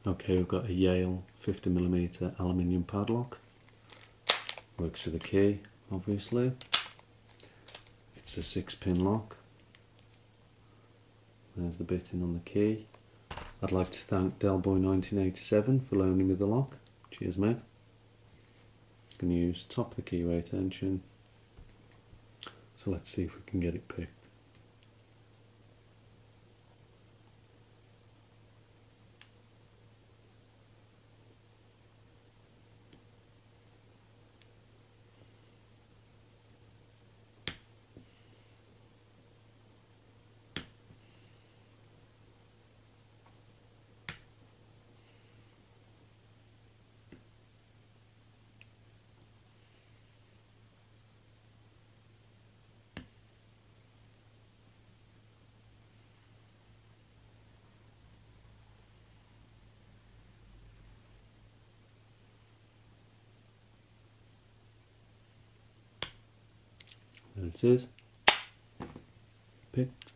Okay, we've got a Yale 50mm aluminium padlock. Works with a key, obviously. It's a 6-pin lock. There's the bitting on the key. I'd like to thank Delboy 1987 for loaning me the lock. Cheers, mate. I'm going to use top of the keyway tension. So let's see if we can get it picked. There it is, picked.